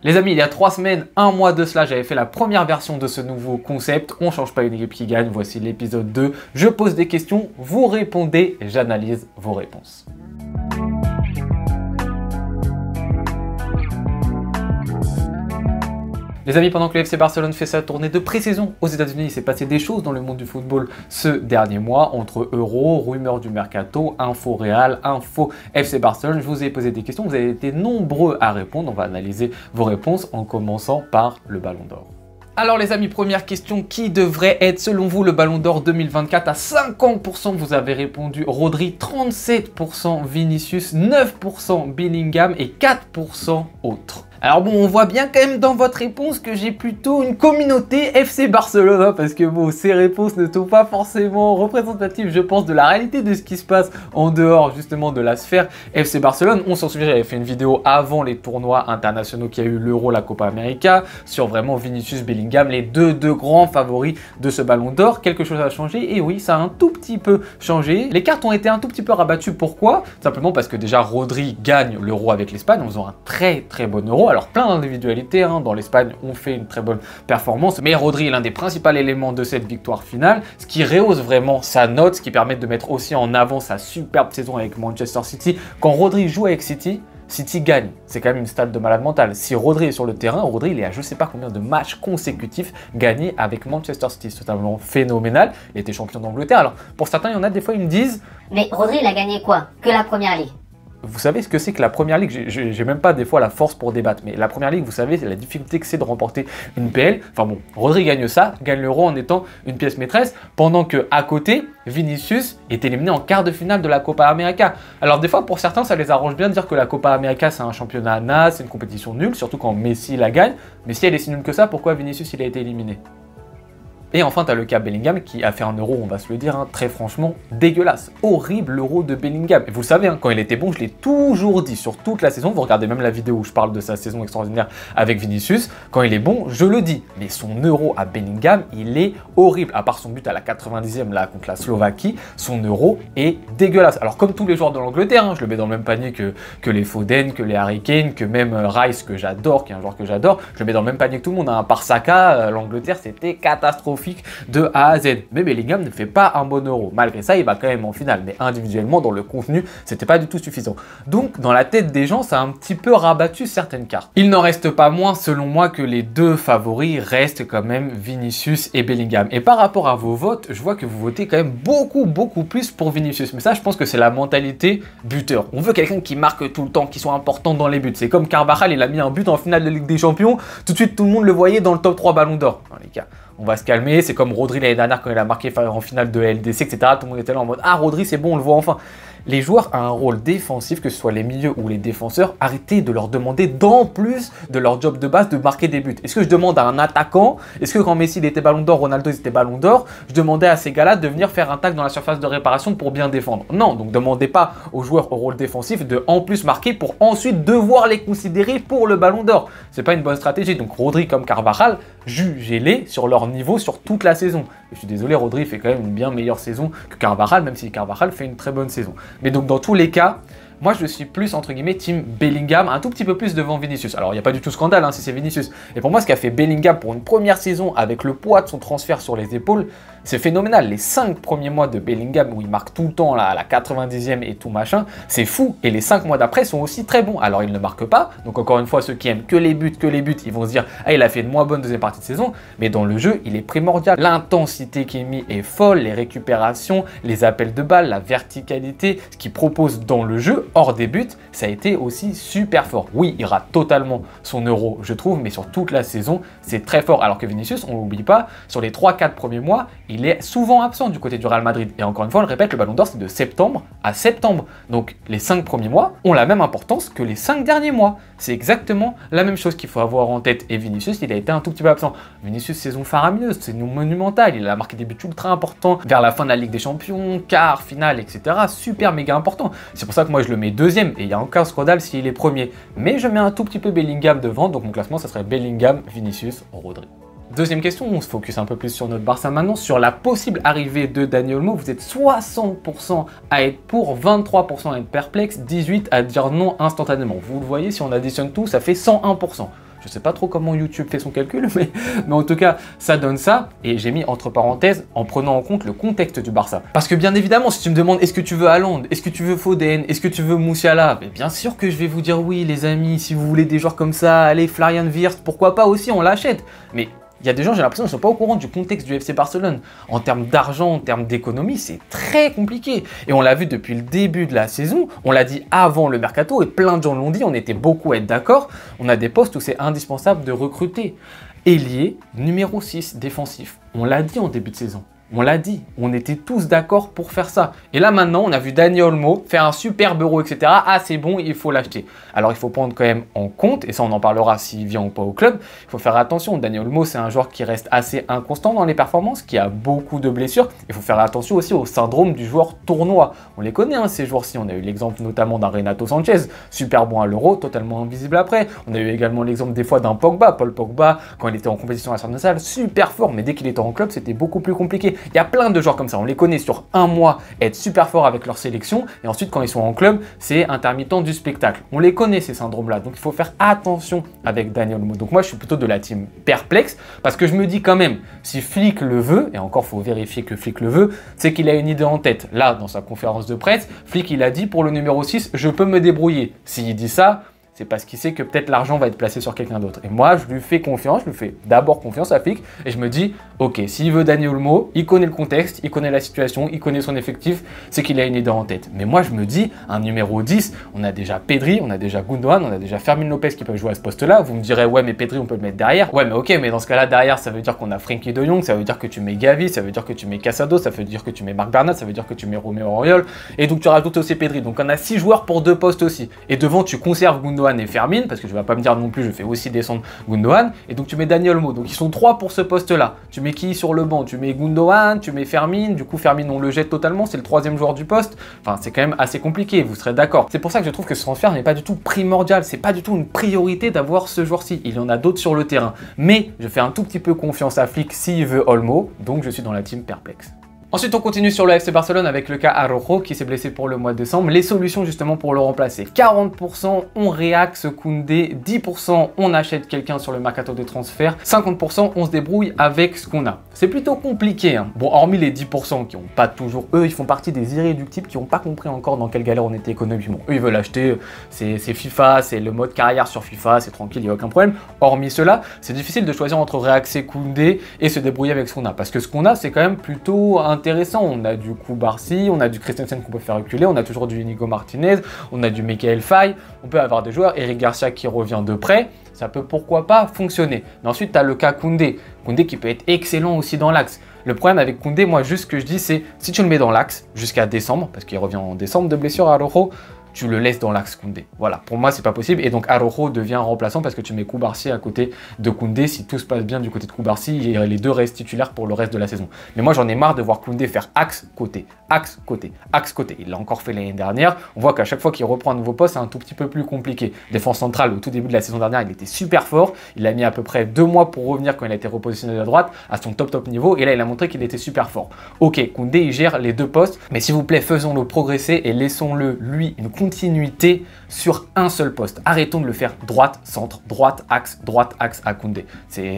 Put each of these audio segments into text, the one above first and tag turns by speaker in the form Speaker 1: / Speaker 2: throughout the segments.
Speaker 1: Les amis, il y a 3 semaines, un mois de cela, j'avais fait la première version de ce nouveau concept. On change pas une équipe qui gagne. Voici l'épisode 2. Je pose des questions, vous répondez, j'analyse vos réponses. Les amis, pendant que le FC Barcelone fait sa tournée de pré-saison aux États-Unis, il s'est passé des choses dans le monde du football ce dernier mois, entre Euro, rumeurs du mercato, info Real, info FC Barcelone. Je vous ai posé des questions, vous avez été nombreux à répondre. On va analyser vos réponses en commençant par le Ballon d'Or. Alors les amis, première question, qui devrait être selon vous le Ballon d'Or 2024? À 50%, vous avez répondu Rodri, 37% Vinicius, 9% Bellingham et 4% autres. Alors bon, on voit bien quand même dans votre réponse que j'ai plutôt une communauté FC Barcelone, hein, parce que bon, ces réponses ne sont pas forcément représentatives, je pense, de la réalité de ce qui se passe en dehors justement de la sphère FC Barcelone. On s'en souvient, j'avais fait une vidéo avant les tournois internationaux qui a eu l'Euro, la Copa América, sur vraiment Vinicius, Bellingham, les deux grands favoris de ce Ballon d'Or. Quelque chose a changé, et oui, ça a un tout petit peu changé. Les cartes ont été un tout petit peu rabattues. Pourquoi? Simplement parce que déjà Rodri gagne l'Euro avec l'Espagne en faisant un très bon Euro. Alors plein d'individualités, hein. Dans l'Espagne on fait une très bonne performance, mais Rodri est l'un des principaux éléments de cette victoire finale, ce qui rehausse vraiment sa note, ce qui permet de mettre aussi en avant sa superbe saison avec Manchester City. Quand Rodri joue avec City, City gagne, c'est quand même une stat de malade mental. Si Rodri est sur le terrain, Rodri il est à je sais pas combien de matchs consécutifs gagnés avec Manchester City, c'est totalement phénoménal. Il était champion d'Angleterre. Alors pour certains, il y en a des fois ils me disent,
Speaker 2: mais Rodri il a gagné quoi? Que la première ligue?
Speaker 1: vous savez ce que c'est que la première ligue? J'ai même pas des fois la force pour débattre, mais la première ligue, vous savez, c'est la difficulté que c'est de remporter une PL. Enfin bon, Rodri gagne ça, gagne l'Euro en étant une pièce maîtresse, pendant que à côté, Vinicius est éliminé en quart de finale de la Copa América. Alors des fois, pour certains, ça les arrange bien de dire que la Copa América, c'est un championnat naze, c'est une compétition nulle, surtout quand Messi la gagne. Mais si elle est si nulle que ça, pourquoi Vinicius il a été éliminé? Et enfin, tu as le cas Bellingham qui a fait un Euro, on va se le dire, hein, très franchement, dégueulasse. Horrible l'Euro de Bellingham. Et vous le savez, hein, quand il était bon, je l'ai toujours dit sur toute la saison. Vous regardez même la vidéo où je parle de sa saison extraordinaire avec Vinicius. Quand il est bon, je le dis. Mais son Euro à Bellingham, il est horrible. À part son but à la 90e là contre la Slovaquie, son Euro est dégueulasse. Alors comme tous les joueurs de l'Angleterre, hein, je le mets dans le même panier que les Foden, que les Harry Kane, que même Rice que j'adore, qui est un joueur que j'adore. Je le mets dans le même panier que tout le monde. Hein. À part Saka, l'Angleterre, c'était catastrophique de A à Z. Mais Bellingham ne fait pas un bon Euro. Malgré ça, il va quand même en finale. Mais individuellement, dans le contenu, c'était pas du tout suffisant. Donc, dans la tête des gens, ça a un petit peu rabattu certaines cartes. Il n'en reste pas moins, selon moi, que les deux favoris restent quand même Vinicius et Bellingham. Et par rapport à vos votes, je vois que vous votez quand même beaucoup plus pour Vinicius. Mais ça, je pense que c'est la mentalité buteur. On veut quelqu'un qui marque tout le temps, qui soit important dans les buts. C'est comme Carvajal, il a mis un but en finale de Ligue des Champions. Tout de suite, tout le monde le voyait dans le top 3 Ballon d'Or. Les gars, on va se calmer, c'est comme Rodri l'année dernière quand il a marqué en finale de LDC, etc. Tout le monde était là en mode « Ah, Rodri, c'est bon, on le voit enfin !» Les joueurs ont un rôle défensif, que ce soit les milieux ou les défenseurs, arrêtez de leur demander d'en plus de leur job de base de marquer des buts. Est-ce que je demande à un attaquant, est-ce que quand Messi il était Ballon d'Or, Ronaldo il était Ballon d'Or, je demandais à ces gars-là de venir faire un tacle dans la surface de réparation pour bien défendre? Non, donc demandez pas aux joueurs au rôle défensif de en plus marquer pour ensuite devoir les considérer pour le Ballon d'Or. C'est pas une bonne stratégie. Donc Rodri comme Carvajal, jugez-les sur leur niveau sur toute la saison. Et je suis désolé, Rodri fait quand même une bien meilleure saison que Carvajal, même si Carvajal fait une très bonne saison. Mais donc dans tous les cas, moi je suis plus entre guillemets team Bellingham, un tout petit peu plus devant Vinicius. Alors il n'y a pas du tout scandale hein, si c'est Vinicius. Et pour moi ce qu'a fait Bellingham pour une première saison avec le poids de son transfert sur les épaules, c'est phénoménal. Les 5 premiers mois de Bellingham où il marque tout le temps là, à la 90e et tout machin, c'est fou. Et les 5 mois d'après sont aussi très bons. Alors il ne marque pas, donc encore une fois ceux qui aiment que les buts, ils vont se dire ah il a fait une moins bonne deuxième partie de saison, mais dans le jeu il est primordial. L'intensité qu'il met est folle, les récupérations, les appels de balles, la verticalité, ce qu'il propose dans le jeu hors des buts, ça a été aussi super fort. Oui, il rate totalement son Euro, je trouve, mais sur toute la saison, c'est très fort. Alors que Vinicius, on n'oublie pas, sur les 3-4 premiers mois, il est souvent absent du côté du Real Madrid. Et encore une fois, on le répète, le Ballon d'Or, c'est de septembre à septembre. Donc, les 5 premiers mois ont la même importance que les 5 derniers mois. C'est exactement la même chose qu'il faut avoir en tête. Et Vinicius, il a été un tout petit peu absent. Vinicius, saison faramineuse, c'est monumental. Il a marqué des buts ultra importants vers la fin de la Ligue des Champions, quart, finale, etc. Super méga important. C'est pour ça que moi, je le mets deuxième. Et il n'y a aucun scandale s'il est premier. Mais je mets un tout petit peu Bellingham devant. Donc, mon classement, ça serait Bellingham, Vinicius, Rodri. Deuxième question, on se focus un peu plus sur notre Barça maintenant, sur la possible arrivée de Dani Olmo. Vous êtes 60% à être pour, 23% à être perplexe, 18% à dire non instantanément. Vous le voyez, si on additionne tout, ça fait 101%. Je sais pas trop comment YouTube fait son calcul, mais en tout cas, ça donne ça. Et j'ai mis entre parenthèses en prenant en compte le contexte du Barça. Parce que bien évidemment, si tu me demandes est-ce que tu veux Haaland, est-ce que tu veux Foden, est-ce que tu veux Musiala, mais bien sûr que je vais vous dire oui les amis, si vous voulez des joueurs comme ça, allez Florian Wirtz, pourquoi pas aussi, on l'achète. Mais il y a des gens, j'ai l'impression, qu'ils ne sont pas au courant du contexte du FC Barcelone. En termes d'argent, en termes d'économie, c'est très compliqué. Et on l'a vu depuis le début de la saison, on l'a dit avant le mercato, et plein de gens l'ont dit, on était beaucoup à être d'accord. On a des postes où c'est indispensable de recruter. Ailier, numéro 6, défensif. On l'a dit en début de saison. On l'a dit, on était tous d'accord pour faire ça. Et là maintenant, on a vu Dani Olmo faire un superbe euro, etc. Ah c'est bon, il faut l'acheter. Alors il faut prendre quand même en compte, et ça on en parlera s'il vient ou pas au club, il faut faire attention. Dani Olmo c'est un joueur qui reste assez inconstant dans les performances, qui a beaucoup de blessures. Il faut faire attention aussi au syndrome du joueur tournoi. On les connaît hein, ces joueurs-ci, on a eu l'exemple notamment d'un Renato Sanchez, super bon à l'euro, totalement invisible après. On a eu également l'exemple des fois d'un Pogba, Paul Pogba, quand il était en compétition internationale, super fort, mais dès qu'il était en club c'était beaucoup plus compliqué. Il y a plein de joueurs comme ça, on les connaît sur un mois être super forts avec leur sélection et ensuite quand ils sont en club, c'est intermittent du spectacle. On les connaît ces syndromes-là, donc il faut faire attention avec Dani Olmo. Donc moi je suis plutôt de la team perplexe parce que je me dis quand même, si Flick le veut, et encore il faut vérifier que Flick le veut, c'est qu'il a une idée en tête. Là, dans sa conférence de presse, Flick il a dit pour le numéro 6, je peux me débrouiller. S'il dit ça, c'est parce qu'il sait que peut-être l'argent va être placé sur quelqu'un d'autre. Et moi, je lui fais confiance, je lui fais d'abord confiance à Flick, et je me dis, ok, s'il veut Dani Olmo, il connaît le contexte, il connaît la situation, il connaît son effectif, c'est qu'il a une idée en tête. Mais moi, je me dis, un numéro 10, on a déjà Pedri, on a déjà Gundogan, on a déjà Fermin Lopez qui peuvent jouer à ce poste-là. Vous me direz, ouais, mais Pedri, on peut le mettre derrière. Ouais, mais ok, mais dans ce cas-là, derrière, ça veut dire qu'on a Frenkie de Jong, ça veut dire que tu mets Gavi, ça veut dire que tu mets Casado, ça veut dire que tu mets Marc Bernat, ça veut dire que tu mets Romeo Oriol, et donc tu rajoutes aussi Pedri. Donc on a 6 joueurs pour 2 postes aussi. Et devant, tu conserves Gundogan et Fermin, parce que je vais pas me dire non plus, je fais aussi descendre Gundogan, et donc tu mets Dani Olmo. Donc ils sont 3 pour ce poste-là. Tu mets qui sur le banc? Tu mets Gundogan, tu mets Fermin, du coup Fermin on le jette totalement, c'est le 3e joueur du poste. Enfin, c'est quand même assez compliqué, vous serez d'accord. C'est pour ça que je trouve que ce transfert n'est pas du tout primordial, c'est pas du tout une priorité d'avoir ce joueur-ci. Il y en a d'autres sur le terrain. Mais je fais un tout petit peu confiance à Flick s'il veut Olmo, donc je suis dans la team perplexe. Ensuite, on continue sur le FC Barcelone avec le cas Araujo qui s'est blessé pour le mois de décembre. Les solutions justement pour le remplacer. 40% on réaxe Koundé, 10% on achète quelqu'un sur le mercato de transfert, 50% on se débrouille avec ce qu'on a. C'est plutôt compliqué. Hein. Bon, hormis les 10% qui n'ont pas toujours, eux, ils font partie des irréductibles qui n'ont pas compris encore dans quelle galère on était économiquement. Eux, ils veulent acheter, c'est FIFA, c'est le mode carrière sur FIFA, c'est tranquille, il n'y a aucun problème. Hormis cela, c'est difficile de choisir entre réaxer Koundé et se débrouiller avec ce qu'on a. Parce que ce qu'on a, c'est quand même plutôt intéressant. On a du Koubarsi, on a du Christensen qu'on peut faire reculer, on a toujours du Inigo Martinez, on a du Michael Faye, on peut avoir des joueurs, Eric Garcia qui revient de près, ça peut pourquoi pas fonctionner. Mais ensuite, tu as le cas Koundé. Koundé qui peut être excellent aussi dans l'axe. Le problème avec Koundé, moi, juste ce que je dis, c'est si tu le mets dans l'axe jusqu'à décembre, parce qu'il revient en décembre de blessure à Araujo, tu le laisses dans l'axe Koundé. Voilà, pour moi, c'est pas possible. Et donc, Araujo devient remplaçant parce que tu mets Koubarsi à côté de Koundé. Si tout se passe bien du côté de Koubarsi, les deux restent titulaires pour le reste de la saison. Mais moi, j'en ai marre de voir Koundé faire axe-côté, axe-côté, axe-côté. Il l'a encore fait l'année dernière. On voit qu'à chaque fois qu'il reprend un nouveau poste, c'est un tout petit peu plus compliqué. Défense centrale, au tout début de la saison dernière, il était super fort. Il a mis à peu près 2 mois pour revenir quand il a été repositionné à droite à son top niveau. Et là, il a montré qu'il était super fort. Ok, Koundé, il gère les 2 postes. Mais s'il vous plaît, faisons-le progresser et laissons-le, lui, une continuité sur un seul poste. Arrêtons de le faire droite, centre, droite, axe à Koundé.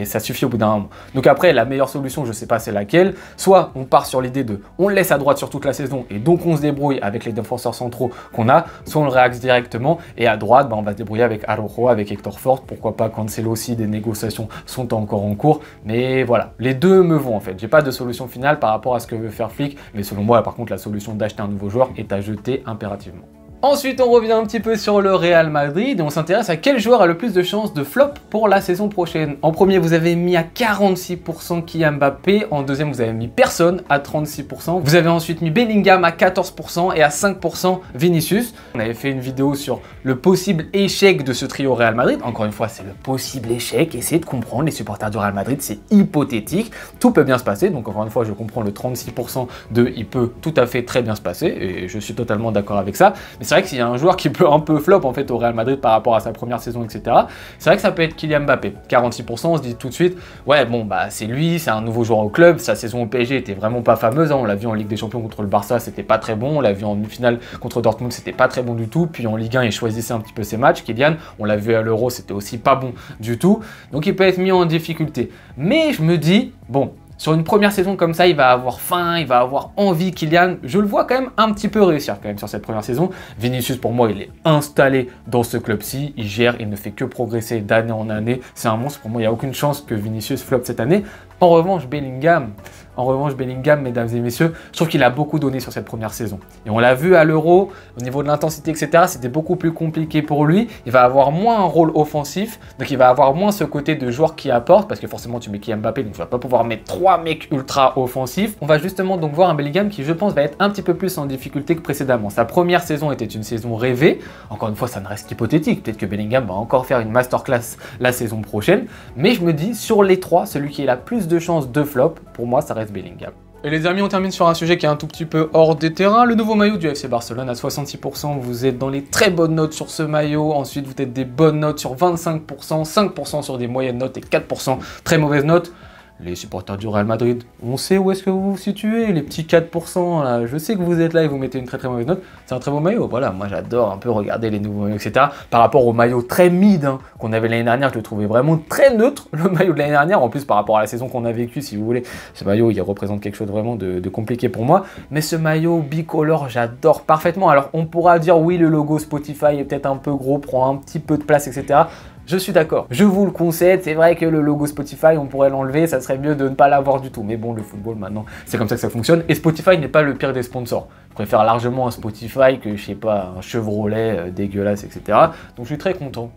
Speaker 1: Ça suffit au bout d'un moment. Donc après, la meilleure solution, je sais pas c'est laquelle. Soit on part sur l'idée de on le laisse à droite sur toute la saison et donc on se débrouille avec les défenseurs centraux qu'on a, soit on le réaxe directement et à droite, on va se débrouiller avec Araujo, avec Hector Fort, pourquoi pas Cancelo aussi, des négociations sont encore en cours. Mais voilà, les deux me vont en fait. J'ai pas de solution finale par rapport à ce que veut faire Flick, mais selon moi, par contre, la solution d'acheter un nouveau joueur est à jeter impérativement. Ensuite, on revient un petit peu sur le Real Madrid et on s'intéresse à quel joueur a le plus de chances de flop pour la saison prochaine. En premier, vous avez mis à 46% Kylian Mbappé. En deuxième, vous avez mis personne à 36%. Vous avez ensuite mis Bellingham à 14% et à 5% Vinicius. On avait fait une vidéo sur le possible échec de ce trio Real Madrid. Encore une fois, c'est le possible échec. Essayez de comprendre, les supporters du Real Madrid, c'est hypothétique. Tout peut bien se passer. Donc encore une fois, je comprends le 36% de il peut tout à fait très bien se passer et je suis totalement d'accord avec ça. Mais c'est c'est vrai que s'il y a un joueur qui peut un peu flop en fait au Real Madrid par rapport à sa première saison, etc., c'est vrai que ça peut être Kylian Mbappé. 46%, on se dit tout de suite, ouais, bon, bah c'est lui, c'est un nouveau joueur au club. Sa saison au PSG était vraiment pas fameuse. Hein. On l'a vu en Ligue des Champions contre le Barça, c'était pas très bon. On l'a vu en demi-finale contre Dortmund, c'était pas très bon du tout. Puis en Ligue 1, il choisissait un petit peu ses matchs. Kylian, on l'a vu à l'Euro, c'était aussi pas bon du tout. Donc il peut être mis en difficulté. Mais je me dis, bon, sur une première saison comme ça, il va avoir faim, il va avoir envie. Kylian, je le vois quand même un petit peu réussir quand même sur cette première saison. Vinicius, pour moi, il est installé dans ce club-ci. Il gère, il ne fait que progresser d'année en année. C'est un monstre. Pour moi, il n'y a aucune chance que Vinicius floppe cette année. En revanche, Bellingham, mesdames et messieurs, je trouve qu'il a beaucoup donné sur cette première saison. Et on l'a vu à l'Euro, au niveau de l'intensité, etc., c'était beaucoup plus compliqué pour lui. Il va avoir moins un rôle offensif, donc il va avoir moins ce côté de joueur qui apporte, parce que forcément tu mets Kylian Mbappé, donc tu vas pas pouvoir mettre 3 mecs ultra offensifs. On va justement donc voir un Bellingham qui, je pense, va être un petit peu plus en difficulté que précédemment. Sa première saison était une saison rêvée. Encore une fois, ça ne reste qu'hypothétique. Peut-être que Bellingham va encore faire une masterclass la saison prochaine. Mais je me dis, sur les trois, celui qui a la plus de chances de flop, pour moi, ça reste Bellingham. Et les amis, on termine sur un sujet qui est un tout petit peu hors des terrains. Le nouveau maillot du FC Barcelone à 66%. Vous êtes dans les très bonnes notes sur ce maillot. Ensuite, vous êtes des bonnes notes sur 25%, 5% sur des moyennes notes et 4% très mauvaises notes. Les supporters du Real Madrid, on sait où est-ce que vous vous situez, les petits 4%, là, je sais que vous êtes là et vous mettez une très mauvaise note, c'est un très beau maillot, voilà, moi j'adore un peu regarder les nouveaux maillots, etc. Par rapport au maillot très mid hein, qu'on avait l'année dernière, je le trouvais vraiment très neutre, le maillot de l'année dernière, en plus par rapport à la saison qu'on a vécue, si vous voulez, ce maillot il représente quelque chose vraiment de compliqué pour moi, mais ce maillot bicolore, j'adore parfaitement. Alors on pourra dire oui, le logo Spotify est peut-être un peu gros, prend un petit peu de place, etc. Je suis d'accord, je vous le concède, c'est vrai que le logo Spotify, on pourrait l'enlever, ça serait mieux de ne pas l'avoir du tout. Mais bon, le football maintenant, c'est comme ça que ça fonctionne. Et Spotify n'est pas le pire des sponsors. Je préfère largement un Spotify que, je sais pas, un Chevrolet dégueulasse, etc. Donc je suis très content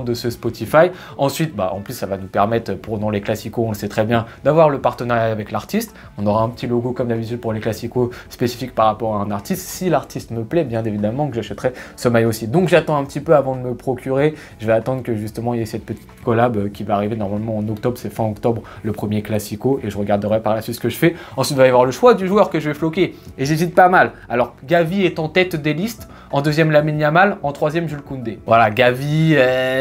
Speaker 1: de ce Spotify. Ensuite, bah, en plus, ça va nous permettre, dans les classicos, on le sait très bien, d'avoir le partenariat avec l'artiste. On aura un petit logo comme d'habitude pour les classicos spécifique par rapport à un artiste. Si l'artiste me plaît, bien évidemment que j'achèterai ce maillot aussi. Donc j'attends un petit peu avant de me procurer. Je vais attendre que justement il y ait cette petite collab qui va arriver normalement en octobre. C'est fin octobre, le premier classico. Et je regarderai par la suite ce que je fais. Ensuite, il va y avoir le choix du joueur que je vais floquer. Et j'hésite pas mal. Alors, Gavi est en tête des listes. En deuxième, Lamine Yamal. En troisième, Jules Koundé. Voilà, Gavi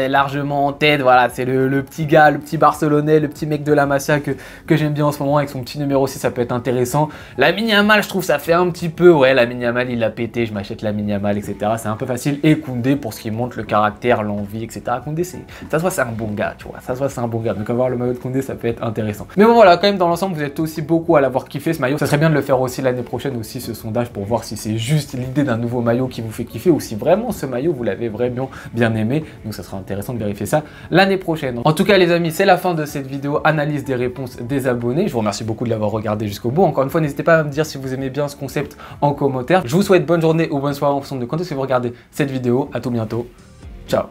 Speaker 1: largement en tête. Voilà, c'est le petit gars, le petit Barcelonais, le petit mec de la Masia que j'aime bien en ce moment avec son petit numéro 6. Ça peut être intéressant. Lamine Yamal, je trouve ça fait un petit peu. Ouais, Lamine Yamal, il l'a pété. Je m'achète Lamine Yamal, etc. C'est un peu facile. Et Koundé pour ce qui montre le caractère, l'envie, etc. Koundé, ça se voit, c'est un bon gars, tu vois. Ça se voit, c'est un bon gars. Donc, avoir le maillot de Koundé, ça peut être intéressant. Mais bon, voilà, quand même, dans l'ensemble, vous êtes aussi beaucoup à l'avoir kiffé ce maillot. Ça serait bien de le faire aussi l'année prochaine, aussi ce sondage pour voir si c'est juste l'idée d'un nouveau maillot qui vous fait kiffer ou si vraiment ce maillot vous l'avez vraiment bien aimé. Donc ça sera intéressant de vérifier ça l'année prochaine. En tout cas les amis, c'est la fin de cette vidéo analyse des réponses des abonnés. Je vous remercie beaucoup de l'avoir regardé jusqu'au bout. Encore une fois, n'hésitez pas à me dire si vous aimez bien ce concept en commentaire. Je vous souhaite bonne journée ou bonne soirée en fonction de quand est-ce que vous regardez cette vidéo. À tout bientôt. Ciao.